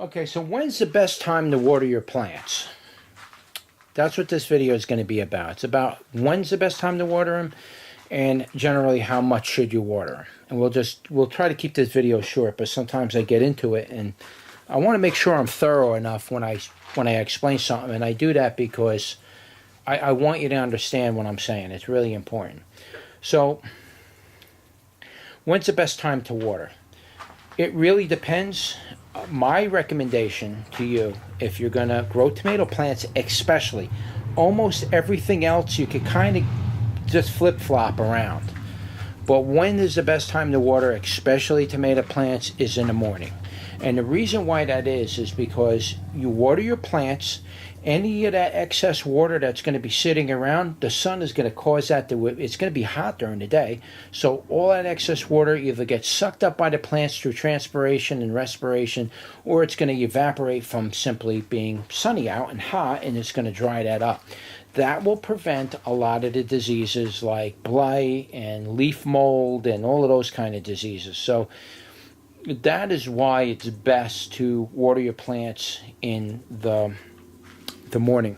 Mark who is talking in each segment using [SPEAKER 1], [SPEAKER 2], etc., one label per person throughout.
[SPEAKER 1] Okay, so when's the best time to water your plants? That's what this video is going to be about. It's about when's the best time to water them, and generally how much should you water them. And we'll try to keep this video short, but sometimes I get into it, and I want to make sure I'm thorough enough when I explain something, and I do that because I want you to understand what I'm saying. It's really important. So, when's the best time to water? It really depends. My recommendation to you, if you're going to grow tomato plants especially, almost everything else you could kind of just flip-flop around. But when is the best time to water, especially tomato plants, is in the morning. And the reason why that is because you water your plants, any of that excess water that's going to be sitting around, the sun is going to cause that to, it's going to be hot during the day. So all that excess water either gets sucked up by the plants through transpiration and respiration, or it's going to evaporate from simply being sunny out and hot, and it's going to dry that up. That will prevent a lot of the diseases like blight and leaf mold and all of those kind of diseases. So that is why it's best to water your plants in the morning.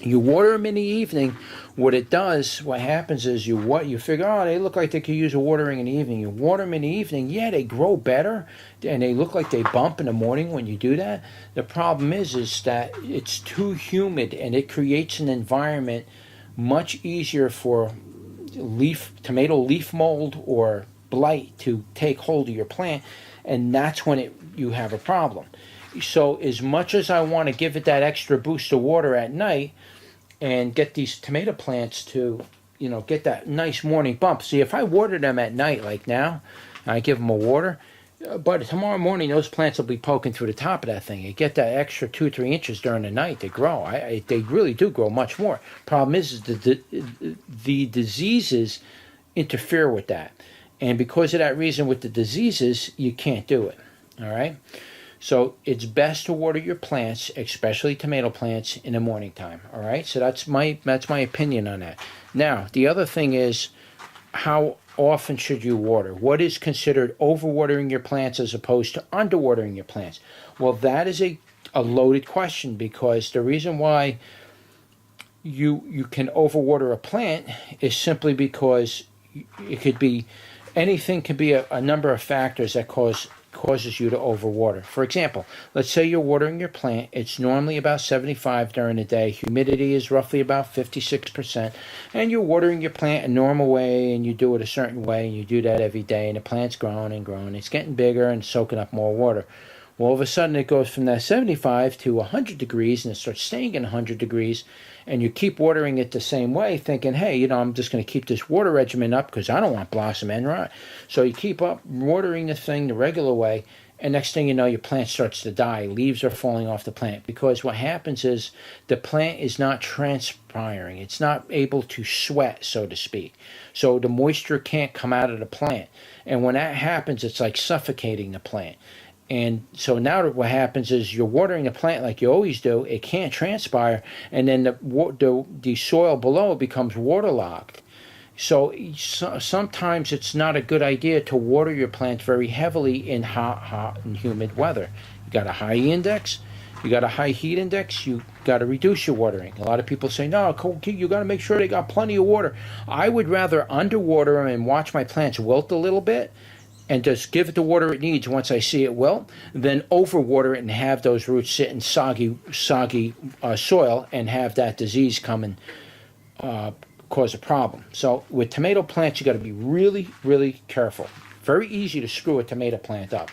[SPEAKER 1] You water them in the evening. What happens is you figure, oh, they look like they could use a watering in the evening. You water them in the evening, yeah, they grow better, and they look like they bump in the morning when you do that. The problem is that it's too humid, and it creates an environment much easier for tomato leaf mold or blight to take hold of your plant, and that's when you have a problem. So as much as I want to give it that extra boost of water at night and get these tomato plants to, get that nice morning bump. See, if I water them at night like now, and I give them a water, but tomorrow morning those plants will be poking through the top of that thing. You get that extra 2-3 inches during the night to grow. They really do grow much more. Problem is the diseases interfere with that. And because of that reason with the diseases, you can't do it. All right? So it's best to water your plants, especially tomato plants, in the morning time. All right? So that's my opinion on that. Now, the other thing is, how often should you water? What is considered overwatering your plants as opposed to underwatering your plants? Well, that is a loaded question, because the reason why you can overwater a plant is simply because it could be anything, can be a number of factors that causes you to overwater. For example, let's say you're watering your plant. It's normally about 75 during the day. Humidity is roughly about 56%. And you're watering your plant a normal way, and you do it a certain way, and you do that every day, and the plant's growing and growing. It's getting bigger and soaking up more water. Well, all of a sudden it goes from that 75 to 100 degrees, and it starts staying at 100 degrees, and you keep watering it the same way, thinking, hey, I'm just going to keep this water regimen up because I don't want blossom end rot. So you keep up watering the thing the regular way, and next thing you know, your plant starts to die. Leaves are falling off the plant, because what happens is the plant is not transpiring. It's not able to sweat, so to speak. So the moisture can't come out of the plant. And when that happens, it's like suffocating the plant. And so now what happens is you're watering the plant like you always do. It can't transpire, and then the soil below becomes waterlogged. So sometimes it's not a good idea to water your plants very heavily in hot and humid weather. You got a high index, you got a high heat index, you got to reduce your watering. A lot of people say, no, you got to make sure they got plenty of water. I would rather underwater them and watch my plants wilt a little bit, and just give it the water it needs once I see it wilt, then overwater it and have those roots sit in soggy soil and have that disease come and cause a problem. So with tomato plants, you got to be really, really careful. Very easy to screw a tomato plant up.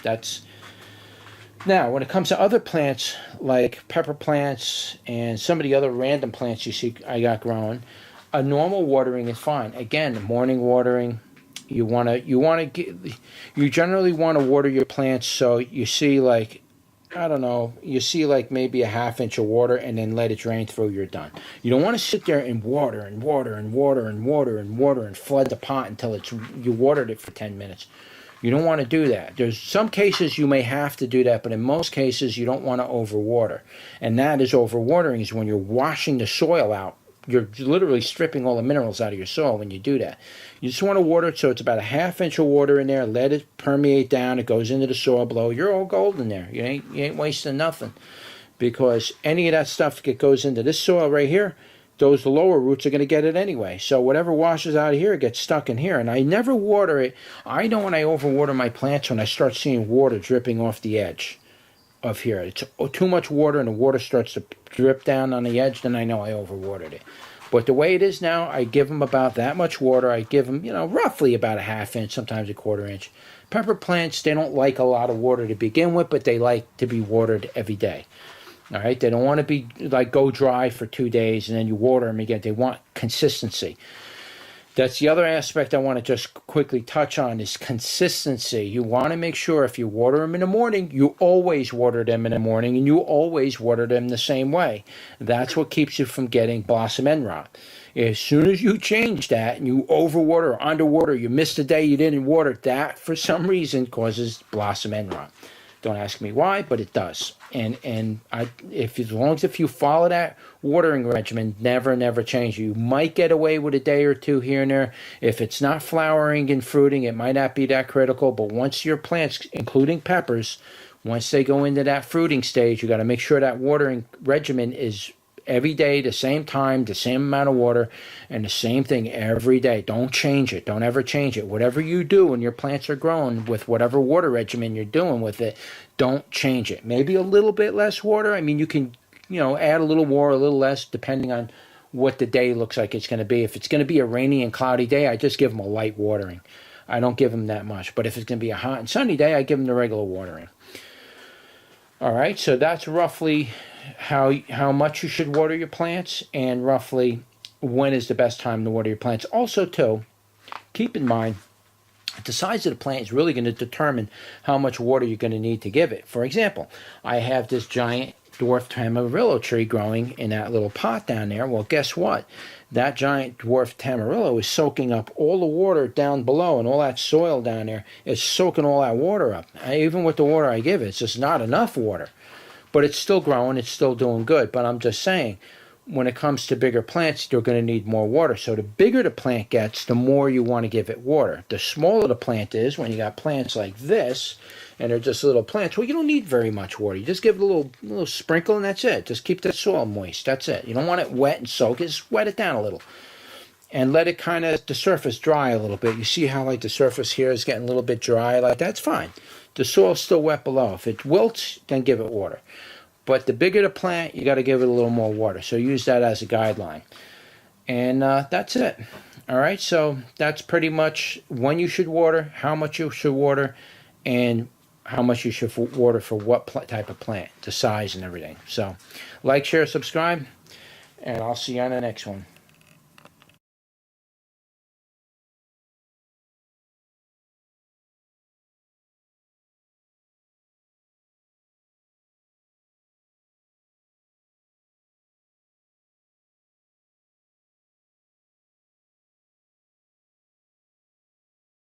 [SPEAKER 1] Now, when it comes to other plants like pepper plants and some of the other random plants you see I got growing, a normal watering is fine. Again, morning watering. You generally want to water your plants so you see like maybe a ½ inch of water, and then let it drain through. You're done. You don't want to sit there and water and flood the pot until you watered it for 10 minutes. You don't want to do that. There's some cases you may have to do that, but in most cases you don't want to overwater. And that is overwatering, is when you're washing the soil out you're literally stripping all the minerals out of your soil when you do that. You just want to water it so it's about a ½ inch of water in there. Let it permeate down. It goes into the soil below. You're all golden there. You ain't wasting nothing, because any of that stuff that goes into this soil right here, those lower roots are going to get it anyway. So whatever washes out of here gets stuck in here. And I never water it. I know when I overwater my plants when I start seeing water dripping off the edge of here. It's too much water and the water starts to drip down on the edge, then I know I overwatered it. But the way it is now, I give them about that much water. I give them, roughly about a ½ inch, sometimes a ¼ inch. Pepper plants, they don't like a lot of water to begin with, but they like to be watered every day. All right, they don't want to be like go dry for 2 days and then you water them again. They want consistency. That's the other aspect I want to just quickly touch on is consistency. You want to make sure if you water them in the morning, you always water them in the morning and you always water them the same way. That's what keeps you from getting blossom end rot. As soon as you change that and you overwater or underwater, you missed a day you didn't water, that for some reason causes blossom end rot. Don't ask me why, but it does. And as long as you follow that watering regimen, never change. You might get away with a day or two here and there. If it's not flowering and fruiting, it might not be that critical. But once your plants, including peppers, once they go into that fruiting stage, you got to make sure that watering regimen is every day, the same time, the same amount of water, and the same thing every day. Don't change it. Don't ever change it. Whatever you do when your plants are growing with whatever water regimen you're doing with it, don't change it. Maybe a little bit less water. I mean, you can, add a little more, a little less, depending on what the day looks like it's going to be. If it's going to be a rainy and cloudy day, I just give them a light watering. I don't give them that much. But if it's going to be a hot and sunny day, I give them the regular watering. All right, so that's roughly how much you should water your plants and roughly when is the best time to water your plants. Also, too, keep in mind the size of the plant is really going to determine how much water you're going to need to give it. For example, I have this giant dwarf tamarillo tree growing in that little pot down there. Well, guess what? That giant dwarf tamarillo is soaking up all the water down below, and all that soil down there is soaking all that water up. Even with the water I give it, it's just not enough water. But it's still growing, it's still doing good. But I'm just saying, when it comes to bigger plants, you're going to need more water. So the bigger the plant gets, the more you want to give it water. The smaller the plant is, when you got plants like this, and they're just little plants, well, you don't need very much water. You just give it a little sprinkle, and that's it. Just keep the soil moist. That's it. You don't want it wet and soak. Just wet it down a little. And let it kind of, the surface dry a little bit. You see how like the surface here is getting a little bit dry? Like that's fine. The soil's still wet below. If it wilts, then give it water. But the bigger the plant, you got to give it a little more water. So use that as a guideline. And that's it. All right, so that's pretty much when you should water, how much you should water, and how much you should water for what type of plant, the size and everything. So like, share, subscribe, and I'll see you on the next one.